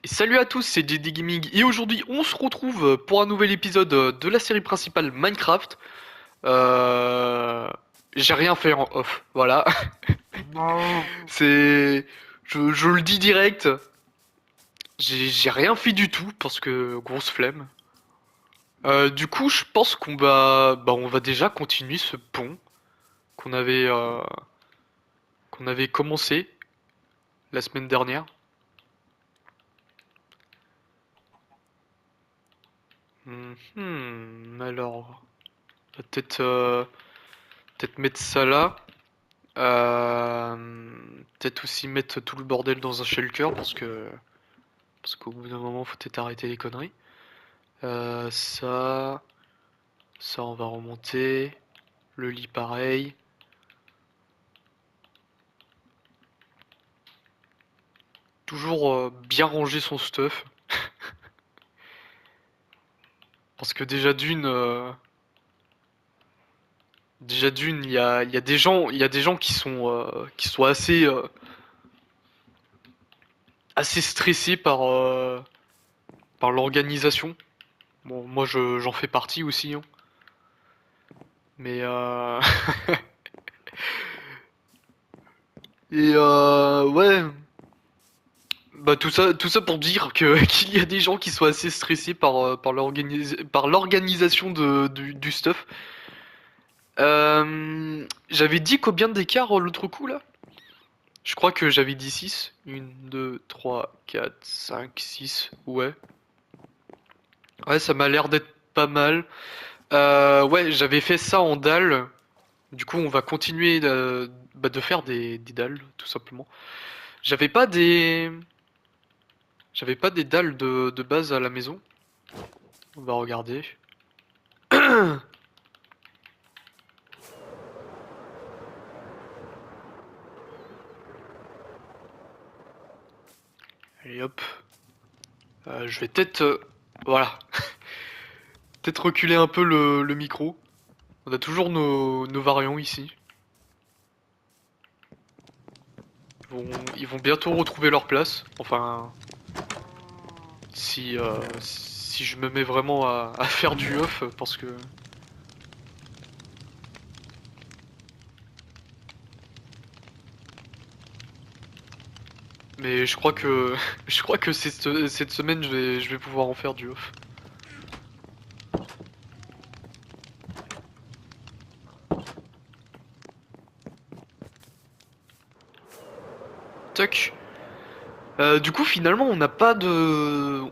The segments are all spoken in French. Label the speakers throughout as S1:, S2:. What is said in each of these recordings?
S1: Et salut à tous, c'est DD Gaming et aujourd'hui on se retrouve pour un nouvel épisode de la série principale Minecraft. Euh... J'ai rien fait en off, voilà. C'est... je le dis direct, j'ai rien fait du tout parce que grosse flemme. Du coup je pense on va déjà continuer ce pont qu'on qu'on avait commencé la semaine dernière. Alors, on va peut-être mettre ça là. Peut-être aussi mettre tout le bordel dans un shulker parce qu'au bout d'un moment faut peut-être arrêter les conneries. Ça, ça on va remonter. Le lit pareil. Toujours bien ranger son stuff parce que déjà d'une il y a des gens qui sont assez stressés par l'organisation. Bon moi j'en fais partie aussi hein. Mais ouais. Bah tout ça pour dire que qu'il y a des gens qui sont assez stressés par l'organisation du stuff. J'avais dit combien d'écart l'autre coup là? Je crois que j'avais dit 6. 1, 2, 3, 4, 5, 6. Ouais. Ouais, ça m'a l'air d'être pas mal. Ouais, j'avais fait ça en dalle. Du coup, on va continuer de faire des dalles, tout simplement. J'avais pas des... J'avais pas des dalles de base à la maison. On va regarder. Allez hop. Je vais peut-être... voilà. Peut-être reculer un peu le micro. On a toujours nos variants ici. Ils vont bientôt retrouver leur place. Enfin, si je me mets vraiment à faire du off, parce que... Mais je crois que... je crois que cette semaine, je vais pouvoir en faire du off. Toc. Du coup, finalement, on n'a pas de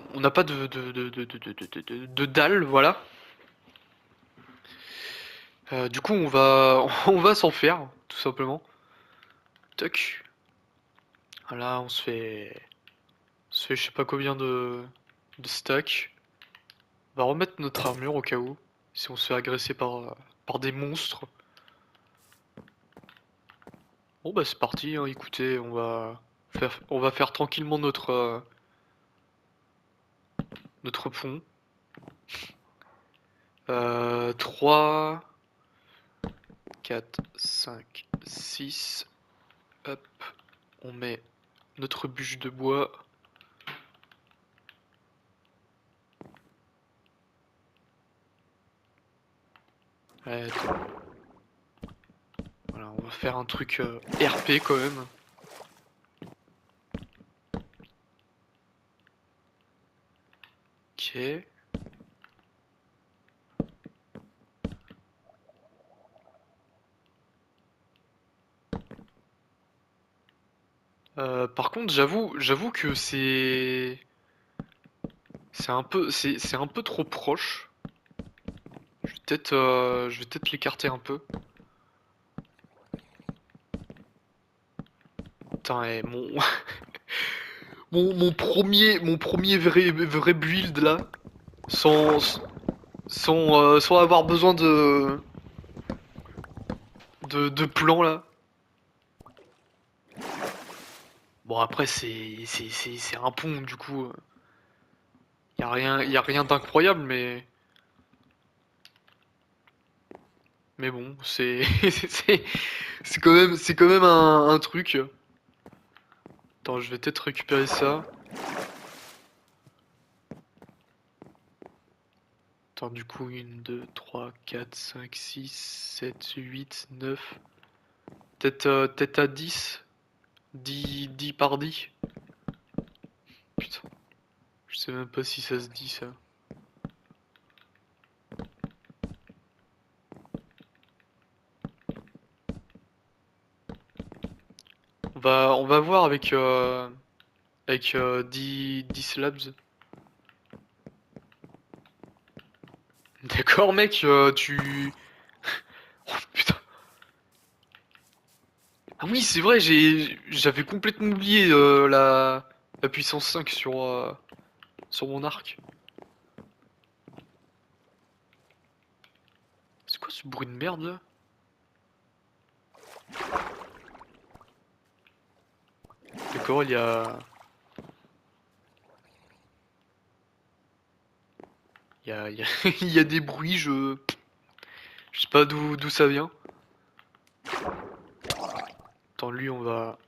S1: dalle, voilà. Du coup, on va s'en faire, tout simplement. Toc. Voilà, on se fait je sais pas combien de stacks. On va remettre notre armure au cas où, si on se fait agresser par des monstres. Bon bah c'est parti, hein, écoutez, on va faire tranquillement notre pont. 3, 4, 5, 6. Hop, on met notre bûche de bois. Ouais, voilà, on va faire un truc RP quand même. Ok. Par contre, j'avoue que c'est un peu trop proche. Je vais peut-être l'écarter un peu. Putain, mon premier vrai build là, sans, sans avoir besoin de plan là. Bon après c'est un pont du coup, y a rien d'incroyable mais bon c'est quand même un truc. Attends, je vais peut-être récupérer ça. Attends, du coup, 1, 2, 3, 4, 5, 6, 7, 8, 9. Peut-être à 10. 10 par 10. Putain, je sais même pas si ça se dit ça. On va voir avec 10 slabs. D'accord, mec, tu. Oh, putain. Ah oui, c'est vrai, j'avais complètement oublié la puissance 5 sur mon arc. C'est quoi ce bruit de merde là? D'accord, il y a. Il y a des bruits, je sais pas d'où ça vient. Attends, lui, on va.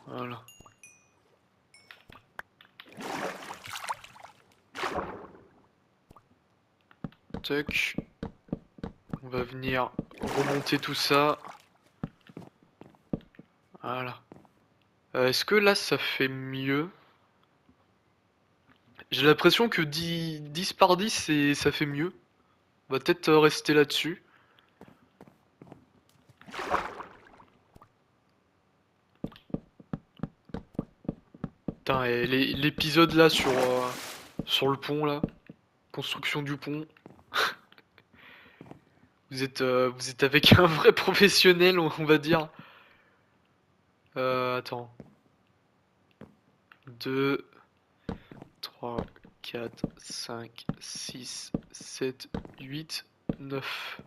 S1: Voilà. Tac. On va venir remonter tout ça. Voilà. Est-ce que là, ça fait mieux? J'ai l'impression que 10 par 10, ça fait mieux. On va peut-être rester là-dessus. Putain, et l'épisode là sur le pont là, construction du pont, vous êtes avec un vrai professionnel, on va dire. Attends. 2, 3, 4, 5, 6, 7, 8, 9.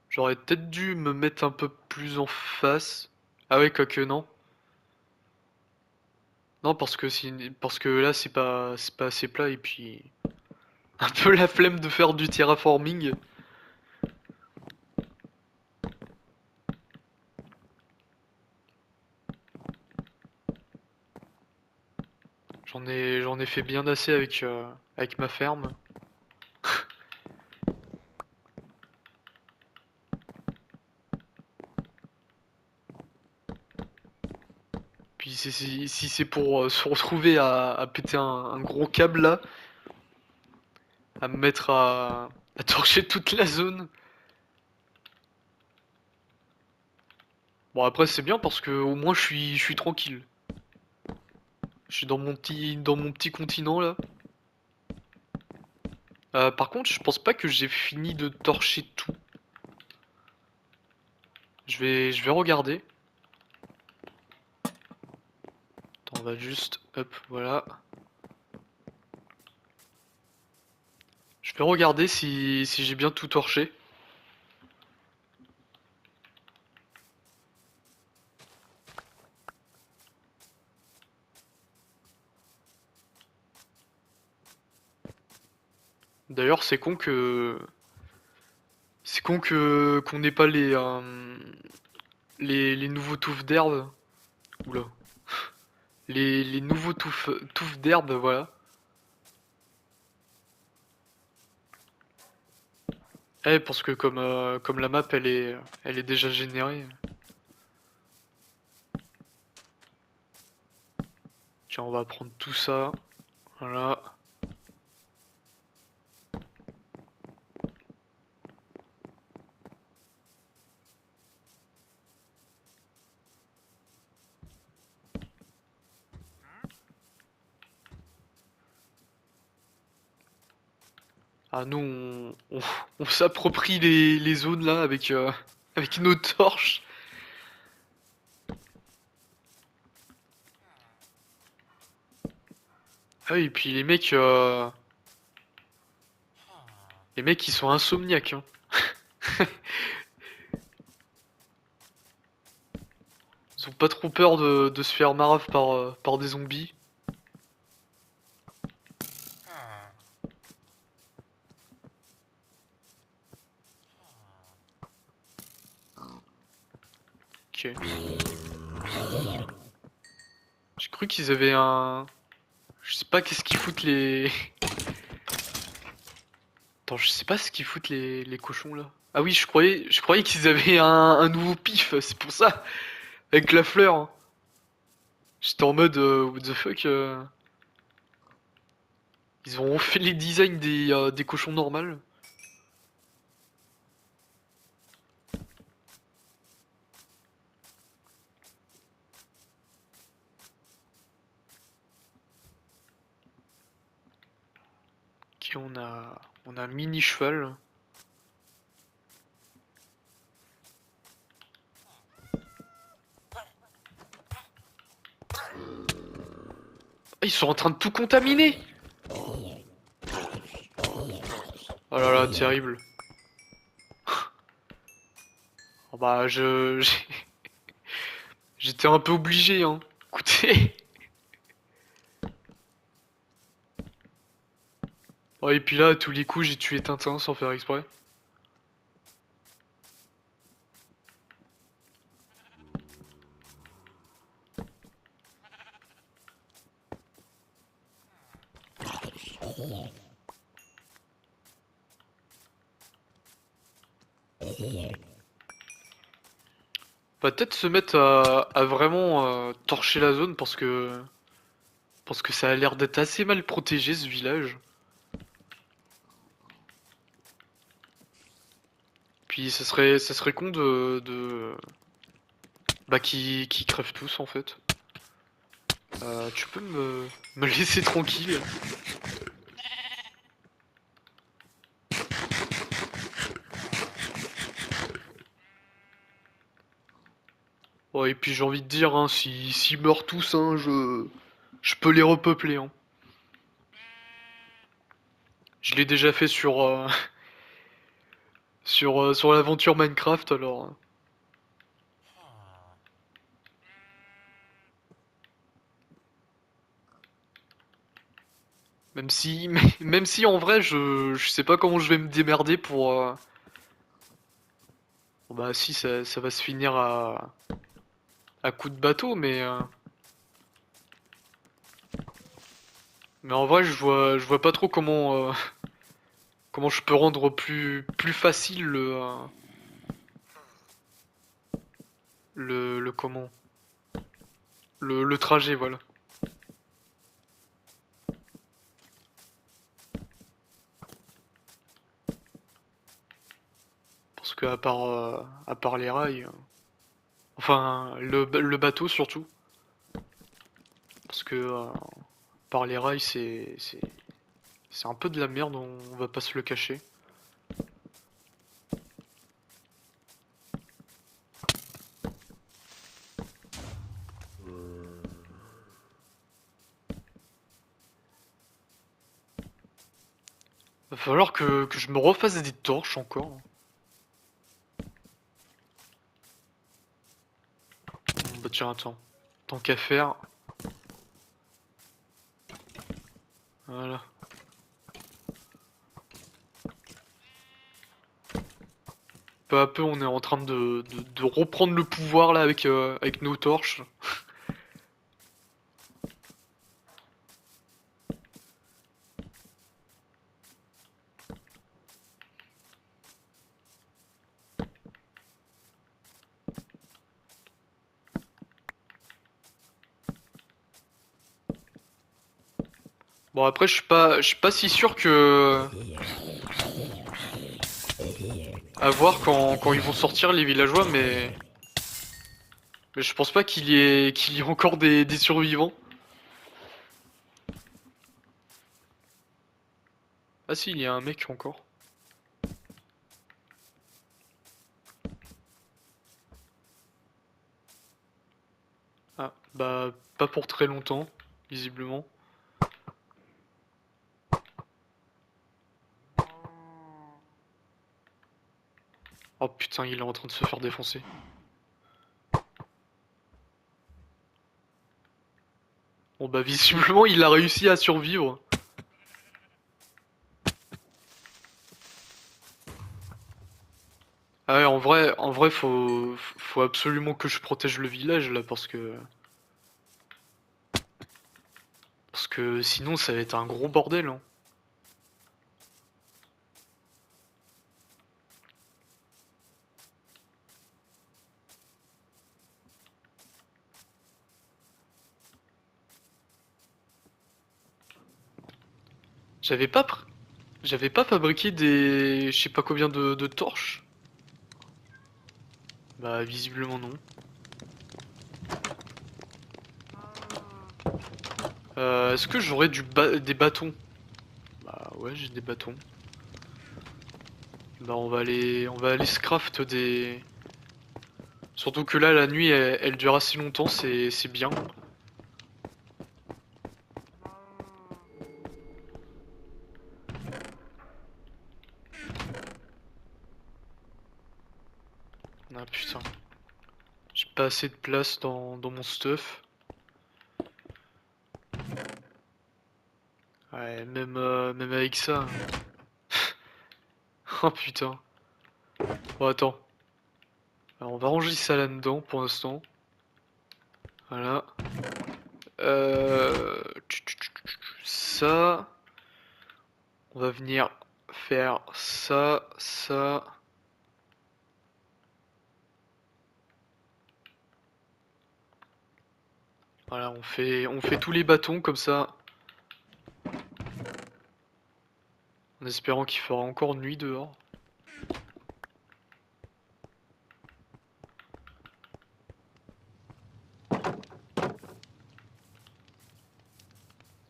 S1: J'aurais peut-être dû me mettre un peu plus en face. Ah ouais, quoique non. Non, parce que là, c'est pas assez plat et puis un peu la flemme de faire du terraforming. J'en ai fait bien assez avec ma ferme. Puis si c'est pour se retrouver à péter un gros câble là, à me mettre à torcher toute la zone. Bon après c'est bien parce que au moins je suis tranquille. Je suis dans mon petit continent là. Par contre je pense pas que j'ai fini de torcher tout. Je vais regarder. Attends, on va juste, hop, voilà. Je vais regarder si j'ai bien tout torché. D'ailleurs, c'est con qu'on n'ait pas les nouveaux touffes d'herbe. Oula. Les nouveaux touffes d'herbe, voilà. Eh, parce que comme la map elle est déjà générée. Tiens, on va prendre tout ça. Voilà. Ah, nous, on s'approprie les zones là avec nos torches. Ah oui, et puis les mecs ils sont insomniaques, hein. Ils ont pas trop peur de se faire marave par des zombies. Ok. J'ai cru qu'ils avaient un... Je sais pas qu'est-ce qu'ils foutent les... Attends, je sais pas ce qu'ils foutent les cochons là. Ah oui, je croyais qu'ils avaient un nouveau pif, c'est pour ça. Avec la fleur, hein. J'étais en mode what the fuck. Ils ont fait les designs des cochons normales. Ok, on a un mini cheval. Ah, ils sont en train de tout contaminer. Oh là là, terrible. Oh bah j'étais un peu obligé, hein. Écoutez. Oh, et puis là, à tous les coups, j'ai tué Tintin sans faire exprès. On va peut-être se mettre à vraiment torcher la zone parce que ça a l'air d'être assez mal protégé ce village. Puis ça serait con bah qui crèvent tous en fait. Tu peux me laisser tranquille. Ouais, et puis j'ai envie de dire, hein, s'ils meurent tous, hein, je peux les repeupler, hein. Je l'ai déjà fait sur l'aventure Minecraft, alors. Même si, même si en vrai, je sais pas comment je vais me démerder pour. Bon, bah si, ça va se finir à coup de bateau, mais en vrai, je vois pas trop comment je peux rendre plus facile le comment, le trajet, voilà. Parce que à part les rails, enfin le bateau surtout, parce que par les rails c'est un peu de la merde, on va pas se le cacher. Va falloir que je me refasse des torches encore. Bon, bah tiens, attends. Tant qu'à faire, voilà. Peu à peu, on est en train de reprendre le pouvoir là avec nos torches. Bon après, je suis pas si sûr que à voir quand ils vont sortir les villageois, mais je pense pas qu'il y ait encore des survivants. Ah si, il y a un mec encore. Ah bah pas pour très longtemps, visiblement. Oh putain, il est en train de se faire défoncer. Bon bah visiblement il a réussi à survivre. Ah ouais, en vrai, faut absolument que je protège le village là parce que sinon ça va être un gros bordel, hein. J'avais pas, pr- j'avais pas fabriqué des, je sais pas combien de torches. Bah visiblement non. Est-ce que j'aurais des bâtons? Bah ouais, j'ai des bâtons. Bah on va aller se craft des. Surtout que là, la nuit, elle dure assez longtemps, c'est bien. Ah putain, j'ai pas assez de place dans mon stuff. Ouais, même avec ça, hein. Oh putain. Bon, attends. Alors, on va ranger ça là-dedans pour l'instant. Voilà. Euh... Ça. On va venir faire ça, ça. Voilà, on fait tous les bâtons comme ça. En espérant qu'il fera encore nuit dehors.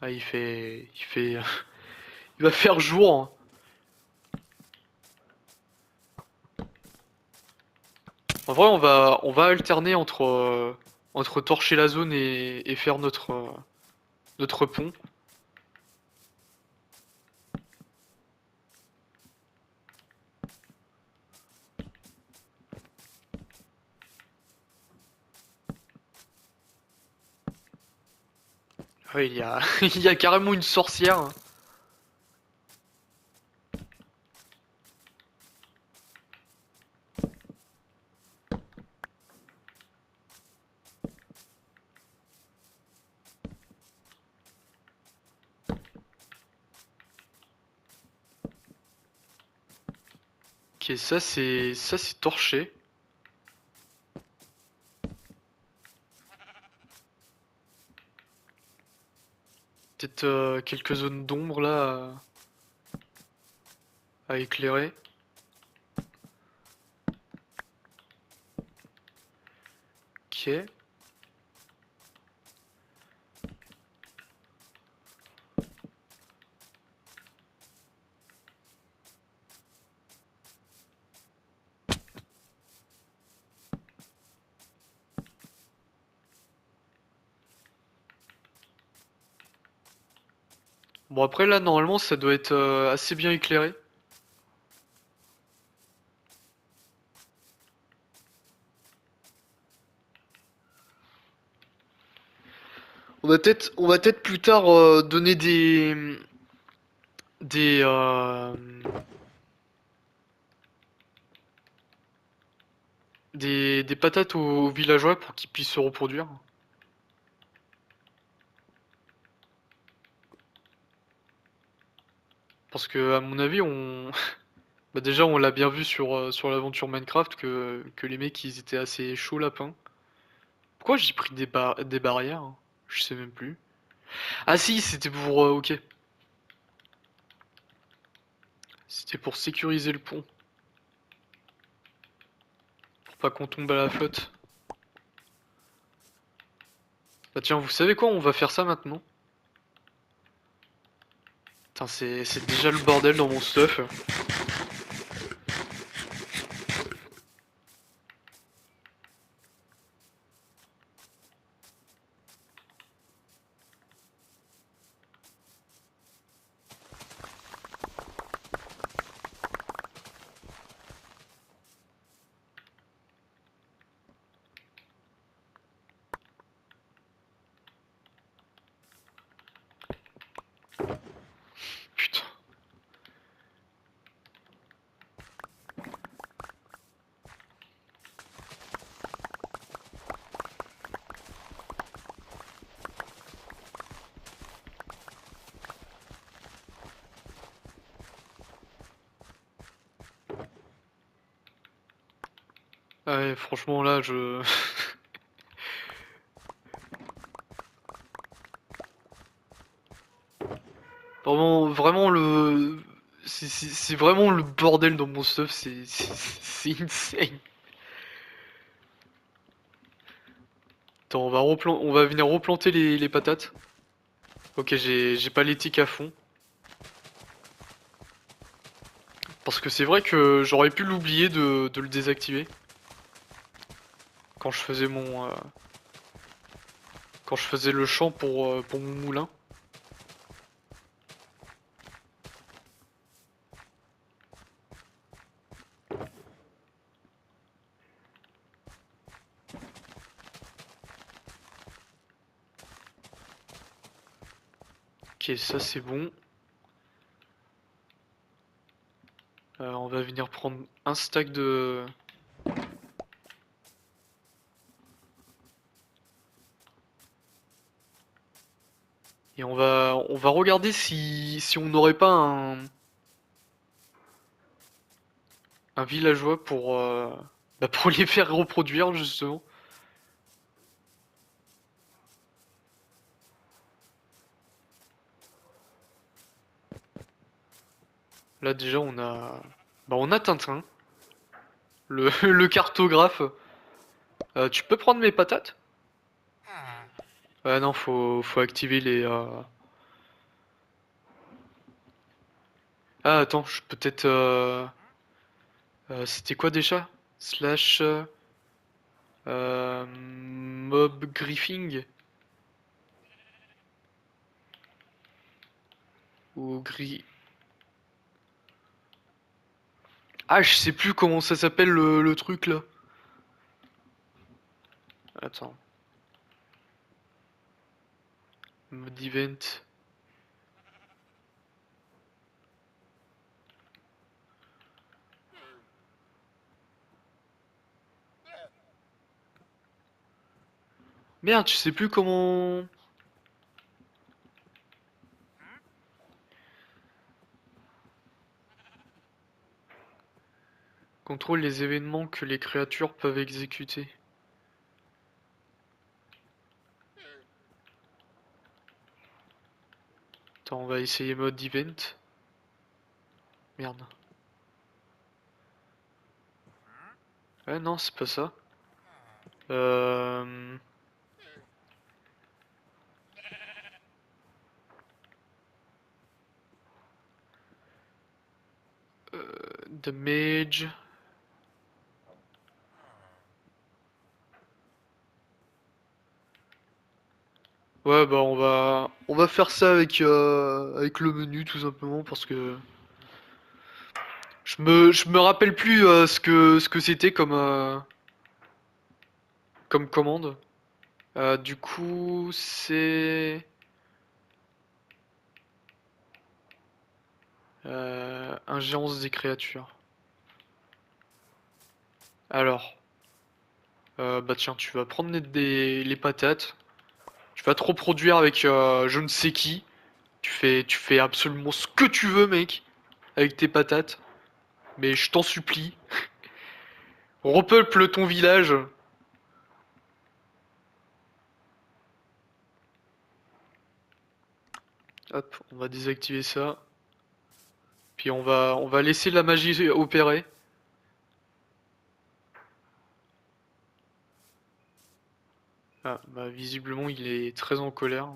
S1: Ah, il va faire jour, hein. En vrai, on va alterner entre torcher la zone et faire notre pont. Ah oui, il y a carrément une sorcière, hein. Ok, ça c'est torché. Peut-être quelques zones d'ombre là à éclairer. Ok. Bon après là normalement ça doit être assez bien éclairé. On va peut-être plus tard donner des des patates aux villageois pour qu'ils puissent se reproduire. Parce que à mon avis on bah déjà on l'a bien vu sur l'aventure Minecraft que les mecs ils étaient assez chauds lapins. Pourquoi j'ai pris des barrières, hein? Je sais même plus. Ah si, c'était pour ok, c'était pour sécuriser le pont, pour pas qu'on tombe à la flotte. Bah tiens, vous savez quoi? On va faire ça maintenant. Putain, c'est déjà le bordel dans mon stuff. Putain. Ouais, franchement là, je... Vraiment, vraiment le... C'est vraiment le bordel dans mon stuff, c'est insane. Attends, on va venir replanter les patates. Ok, j'ai pas l'éthique à fond. Parce que c'est vrai que j'aurais pu l'oublier de le désactiver. Quand je faisais quand je faisais le champ pour mon moulin. Ok, ça c'est bon. On va venir prendre un stack de... Et on va regarder si on n'aurait pas un villageois bah, pour les faire reproduire justement. Là déjà on a Tintin, le cartographe. Tu peux prendre mes patates? Ah non, faut activer les... Ah attends, je peux peut-être... c'était quoi déjà? Slash... mob griefing? Ou gris... Ah, je sais plus comment ça s'appelle le truc là. Attends. Mode event. Merde, je sais plus comment... Contrôle les événements que les créatures peuvent exécuter. Attends, on va essayer mode event. Merde. Ouais, non, c'est pas ça. Euh... Damage. Ouais, bah on va faire ça avec le menu tout simplement parce que je me rappelle plus ce que c'était comme commande. Du coup, c'est ingérence des créatures. Alors, bah tiens, tu vas prendre les patates. Tu vas te reproduire avec je ne sais qui. Tu fais absolument ce que tu veux, mec, avec tes patates. Mais je t'en supplie, repeuple ton village. Hop, on va désactiver ça. Puis on va laisser la magie opérer. Ah, bah visiblement il est très en colère.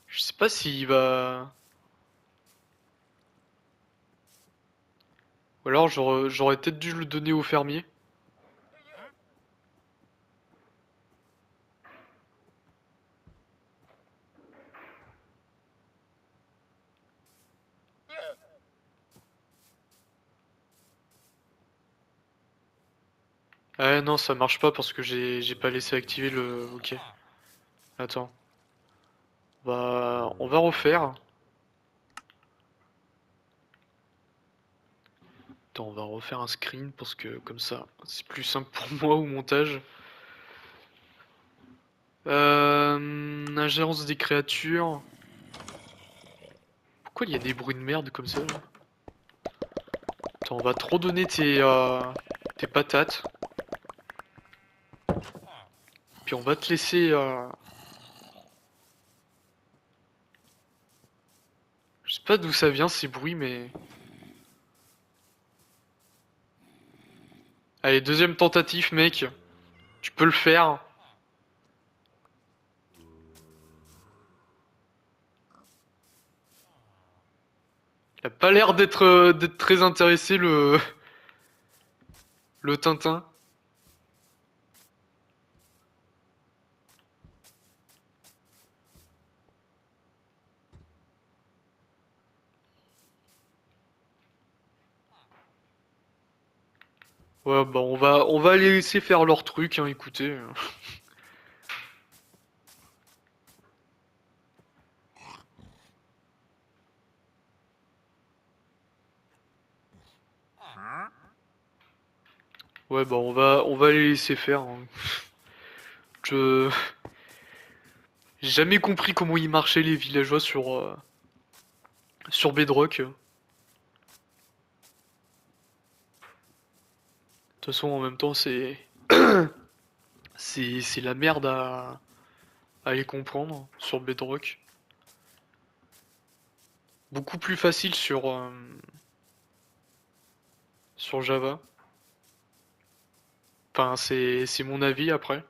S1: Je sais pas s'il va... Ou alors j'aurais peut-être dû le donner au fermier. Ah non, ça marche pas parce que j'ai pas laissé activer le... Ok. Attends. On va refaire. Attends, on va refaire un screen parce que comme ça, c'est plus simple pour moi au montage. Ingérence des créatures. Pourquoi il y a des bruits de merde comme ça là? Attends, on va trop donner tes patates. Puis on va te laisser. Je sais pas d'où ça vient ces bruits, mais. Allez, deuxième tentative, mec. Tu peux le faire. Il a pas l'air d'être très intéressé le Tintin. Ouais, bah on va les laisser faire leur truc, hein, écoutez. Ouais, bah on va les laisser faire, hein. Je J'ai jamais compris comment ils marchaient les villageois sur Bedrock. De toute façon, en même temps, c'est la merde à les comprendre sur Bedrock. Beaucoup plus facile sur Java. Enfin, c'est mon avis après.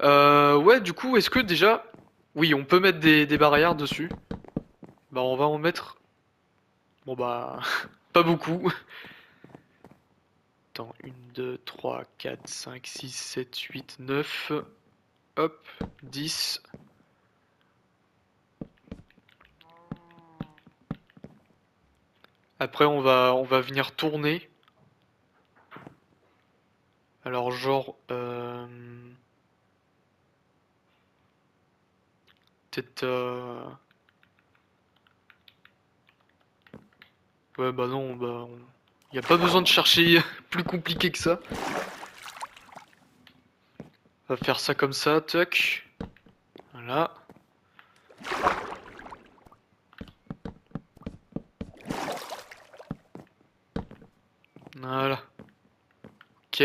S1: Ouais, du coup, est-ce que déjà, oui, on peut mettre des barrières dessus. Bah, on va en mettre. Bon bah, pas beaucoup. Attends, 1, 2, 3, 4, 5, 6, 7, 8, 9. Hop, 10. Après, on va venir tourner. Alors, genre, peut-être. Ouais, bah non, y a pas besoin de chercher plus compliqué que ça. On va faire ça comme ça, toc. Voilà. Voilà. Ok.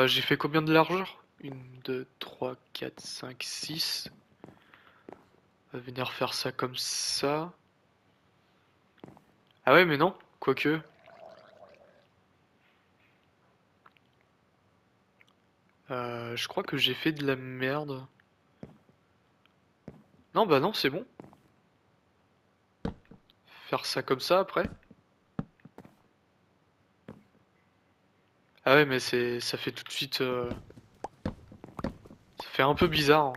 S1: J'ai fait combien de largeur? 1, 2, 3, 4, 5, 6. On va venir faire ça comme ça. Ah ouais, mais non, quoique. Je crois que j'ai fait de la merde. Non, bah non, c'est bon. Faire ça comme ça après. Ah ouais, mais ça fait tout de suite. Ça fait un peu bizarre, hein.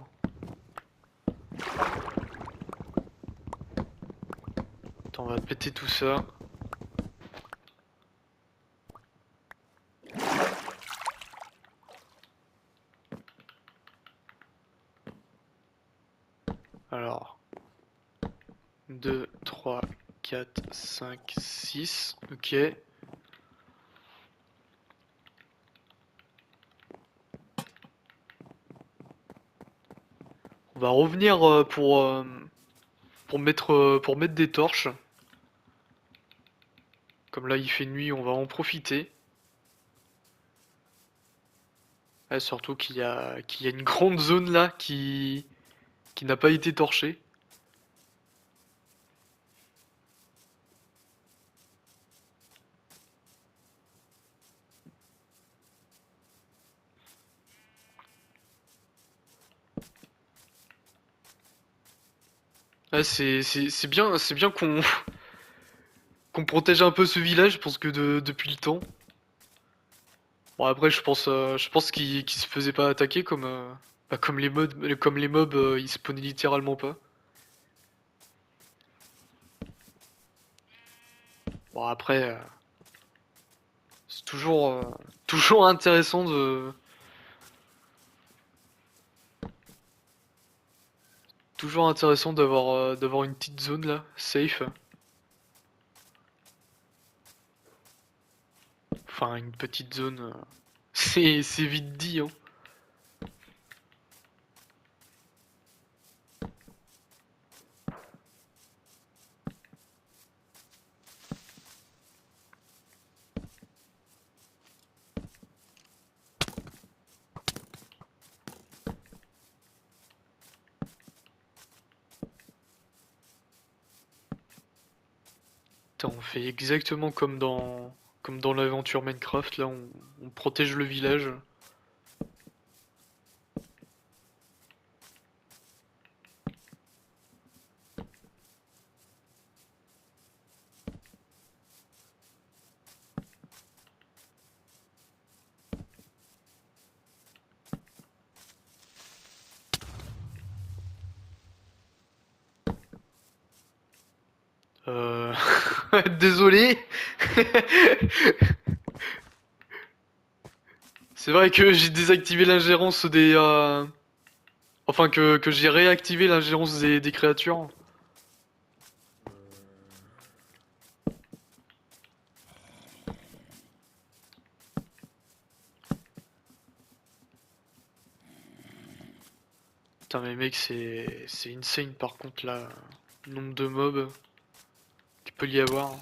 S1: Attends, on va péter tout ça. Alors, 2, 3, 4, 5, 6. Ok. On va revenir pour mettre des torches. Comme là il fait nuit, on va en profiter. Ouais, surtout qu'il y a une grande zone là qui n'a pas été torchée. Ouais, c'est bien qu'on protège un peu ce village parce que depuis le temps. Bon après je pense qu'il se faisait pas attaquer comme les mobs ils spawnaient littéralement pas. Bon après c'est toujours intéressant toujours intéressant d'avoir une petite zone là, safe. Enfin, une petite zone. C'est vite dit, hein. Putain, on fait exactement comme dans l'aventure Minecraft, là, on protège le village. Euh... Désolé. C'est vrai que j'ai désactivé l'ingérence des. Enfin, que j'ai réactivé l'ingérence des créatures. Putain, mais mec, c'est insane par contre là. Le nombre de mobs qu'il peut y avoir.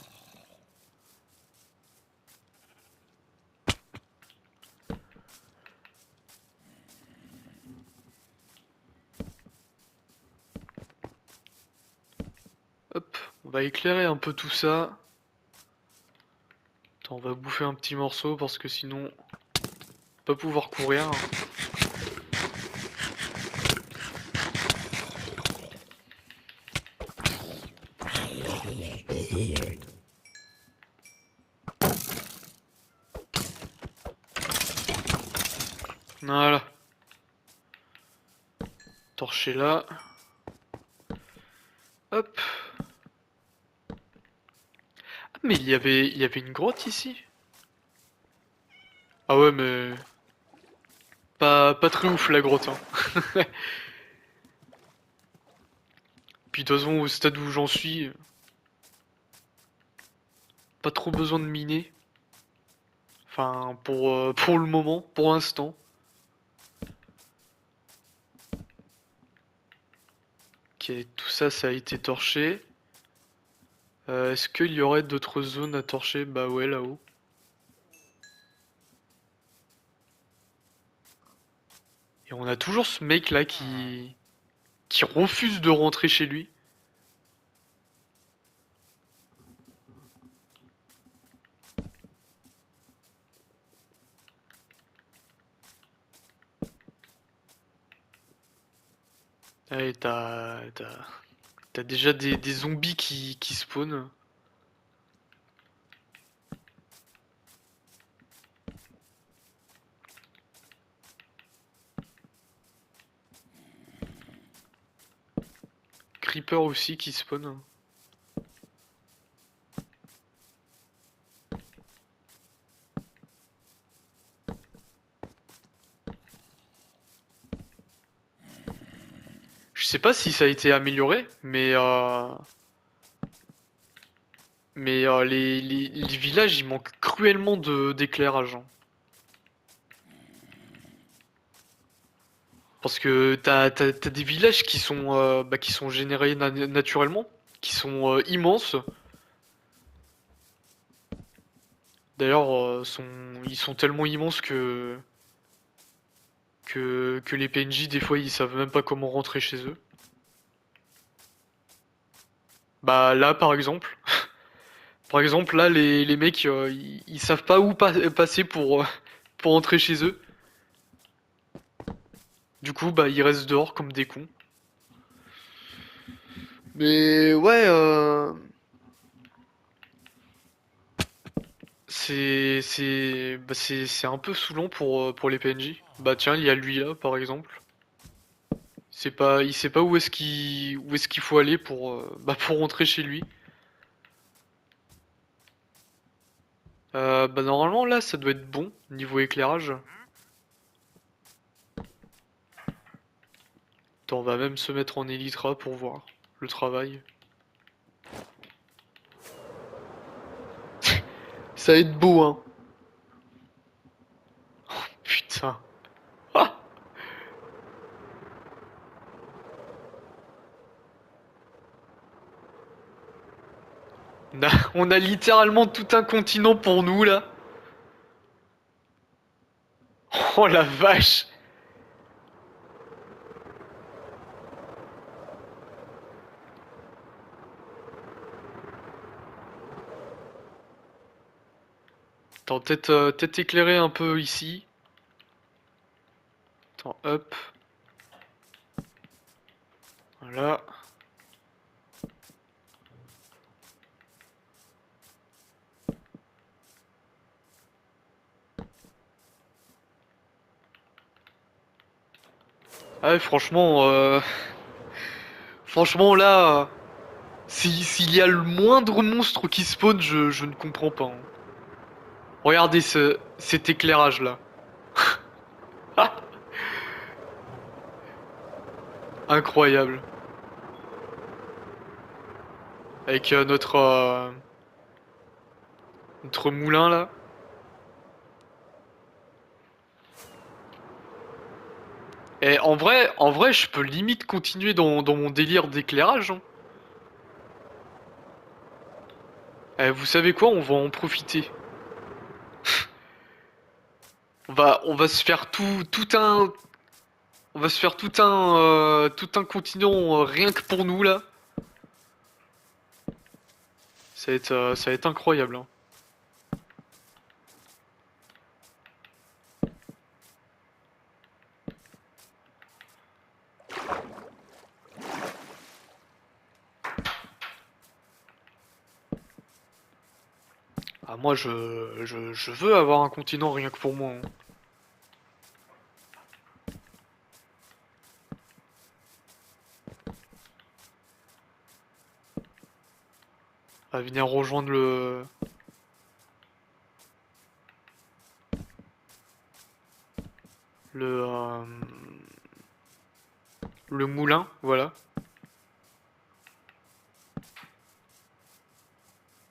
S1: Hop, on va éclairer un peu tout ça. Attends, on va bouffer un petit morceau parce que sinon, on va pas pouvoir courir. Voilà, torcher là. Hop. Ah, mais il y avait une grotte ici. Ah ouais, mais pas très ouf la grotte, hein. Puis de toute façon, au stade où j'en suis, pas trop besoin de miner. Enfin, pour le moment, pour l'instant. Ok, tout ça, ça a été torché. Est-ce qu'il y aurait d'autres zones à torcher? Bah ouais, là-haut. Et on a toujours ce mec là qui refuse de rentrer chez lui. Ah, et t'as déjà des zombies qui spawnent. Creeper aussi qui spawn. Je sais pas si ça a été amélioré, mais les villages ils manquent cruellement d'éclairage, hein. Parce que t'as des villages qui sont générés naturellement, qui sont immenses. D'ailleurs, ils sont tellement immenses que les PNJ, des fois, ils savent même pas comment rentrer chez eux. Bah là, par exemple, là, les mecs, ils savent pas où passer pour entrer chez eux. Du coup, bah, ils restent dehors comme des cons. Mais ouais, c'est un peu saoulant pour les PNJ. Bah tiens, il y a lui là, par exemple. Il sait pas où est-ce qu'il faut aller pour rentrer chez lui. Bah normalement là, ça doit être bon niveau éclairage. Attends, on va même se mettre en Elytra pour voir le travail. Ça va être beau, hein. Putain. Ah. On a littéralement tout un continent pour nous, là. Oh la vache. Attends, peut-être éclairer un peu ici. Attends, hop. Voilà. Ah ouais, franchement, franchement là, s'il y a le moindre monstre qui spawn, je ne comprends pas, hein. Regardez cet éclairage là. Ah, incroyable. Avec notre moulin là. Et en vrai, je peux limite continuer dans mon délire d'éclairage, hein. Eh, vous savez quoi? On va en profiter. On va se faire on va se faire tout un continent rien que pour nous là. Ça va être incroyable, hein. Ah, moi, je veux avoir un continent rien que pour moi, hein. À venir rejoindre le, euh, le moulin, voilà.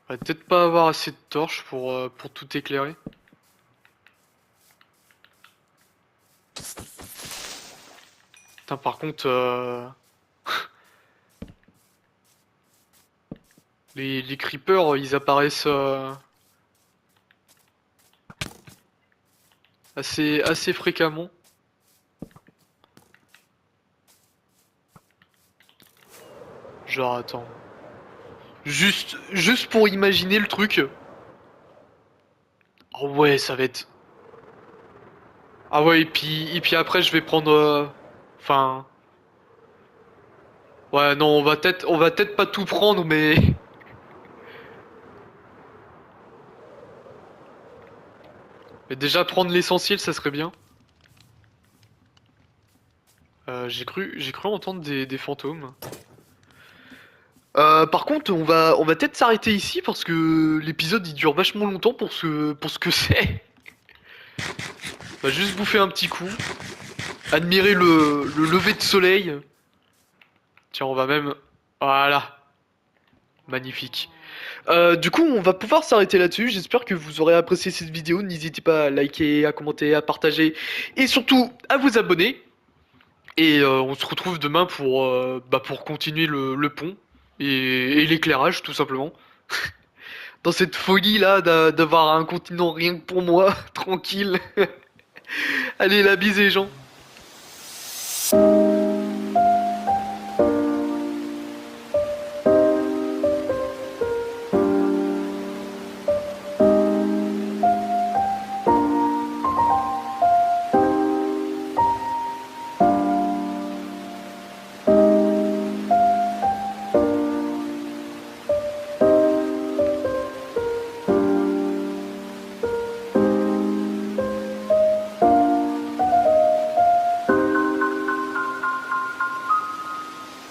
S1: On va peut-être pas avoir assez de torches pour tout éclairer. Putain, par contre, les creepers, ils apparaissent assez fréquemment. Genre, attends. Juste pour imaginer le truc. Oh ouais, ça va être... Ah ouais, et puis après, je vais prendre... Enfin... Ouais, non, on va peut-être pas tout prendre, mais... Mais déjà, prendre l'essentiel, ça serait bien. J'ai cru entendre des fantômes. Par contre, on va peut-être s'arrêter ici parce que l'épisode il dure vachement longtemps pour ce que c'est. On va juste bouffer un petit coup, admirer le lever de soleil. Tiens, on va même... Voilà, magnifique. Du coup, on va pouvoir s'arrêter là-dessus. J'espère que vous aurez apprécié cette vidéo. N'hésitez pas à liker, à commenter, à partager et surtout à vous abonner. Et on se retrouve demain pour continuer le pont et l'éclairage, tout simplement. Dans cette folie là d'avoir un continent rien que pour moi, tranquille. Allez, la bise les gens.